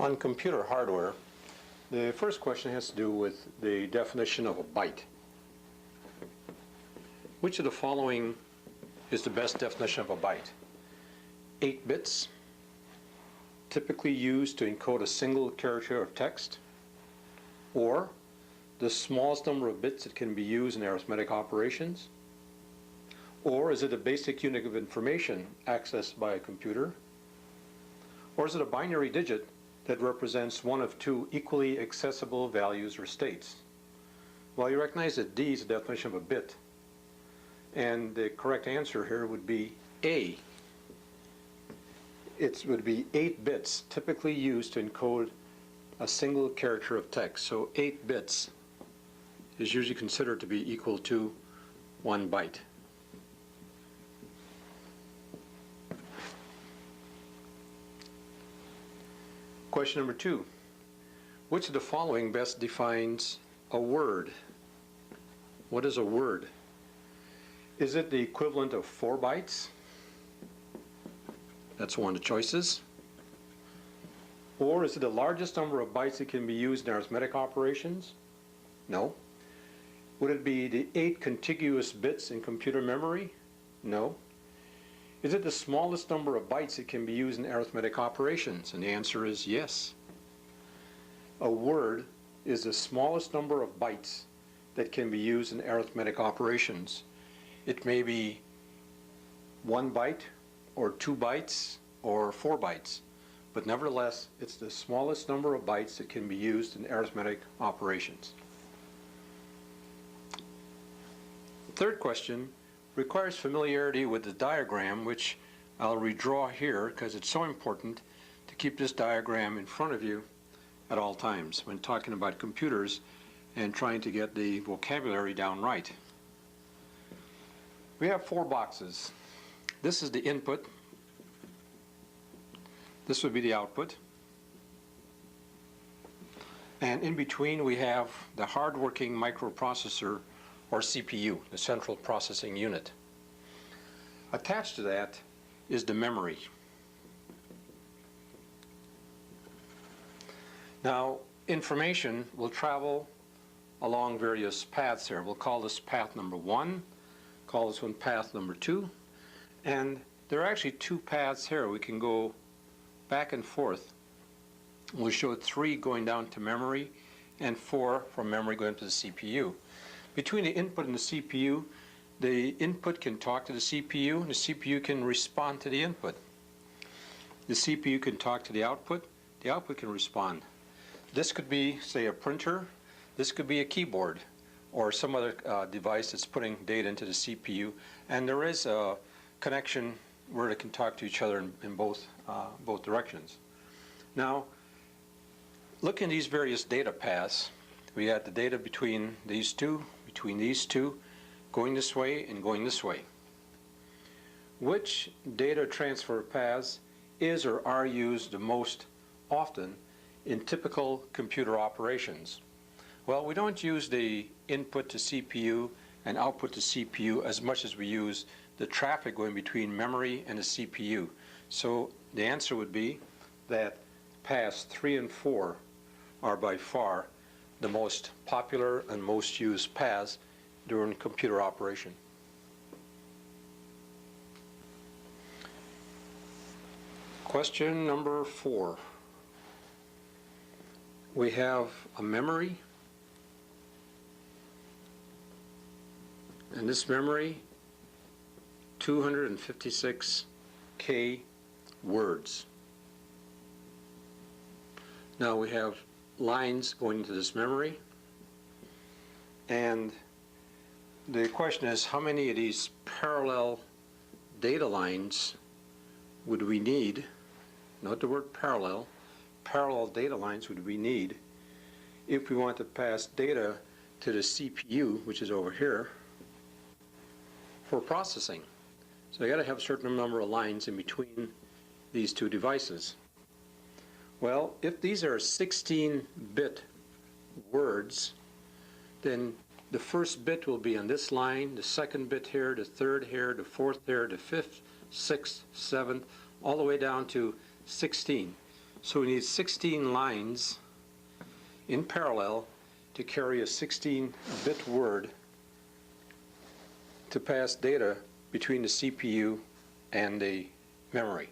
On computer hardware, the first question has to do with the definition of a byte. Which of the following is the best definition of a byte? 8 bits, typically used to encode a single character of text, or the smallest number of bits that can be used in arithmetic operations, or is it a basic unit of information accessed by a computer, or is it a binary digit that represents one of two equally accessible values or states? Well, you recognize that D is the definition of a bit, and the correct answer here would be A. It would be 8 bits typically used to encode a single character of text. So 8 bits is usually considered to be equal to 1 byte. Question number 2. Which of the following best defines a word? What is a word? Is it the equivalent of 4 bytes? That's one of the choices. Or is it the largest number of bytes that can be used in arithmetic operations? No. Would it be the 8 contiguous bits in computer memory? No. Is it the smallest number of bytes that can be used in arithmetic operations? And the answer is yes. A word is the smallest number of bytes that can be used in arithmetic operations. It may be 1 byte, or 2 bytes, or 4 bytes. But nevertheless, it's the smallest number of bytes that can be used in arithmetic operations. The third question requires familiarity with the diagram, which I'll redraw here because it's so important to keep this diagram in front of you at all times when talking about computers and trying to get the vocabulary down right. We have 4 boxes. This is the input. This would be the output. And in between we have the hard-working microprocessor, or CPU, the central processing unit. Attached to that is the memory. Now, information will travel along various paths here. We'll call this path number 1, call this one path number 2, and there are actually 2 paths here. We can go back and forth. We'll show 3 going down to memory and 4 from memory going to the CPU. Between the input and the CPU, the input can talk to the CPU and the CPU can respond to the input. The CPU can talk to the output can respond. This could be, say, a printer. This could be a keyboard or some other device that's putting data into the CPU, and there is a connection where they can talk to each other in both directions. Now, looking at these various data paths, we had the data between these two, going this way and going this way. Which data transfer paths is or are used the most often in typical computer operations? Well, we don't use the input to CPU and output to CPU as much as we use the traffic going between memory and the CPU. So the answer would be that paths 3 and 4 are by far the most popular and most used paths during computer operation. Question number 4. We have a memory, and this memory, 256K words. Now we have lines going into this memory, and the question is, how many of these parallel data lines would we need? Not the word parallel data lines would we need if we want to pass data to the CPU, which is over here, for processing. So you got to have a certain number of lines in between these 2 devices. Well, if these are 16-bit words, then the first bit will be on this line, the second bit here, the third here, the fourth here, the fifth, sixth, seventh, all the way down to 16. So we need 16 lines in parallel to carry a 16-bit word to pass data between the CPU and the memory.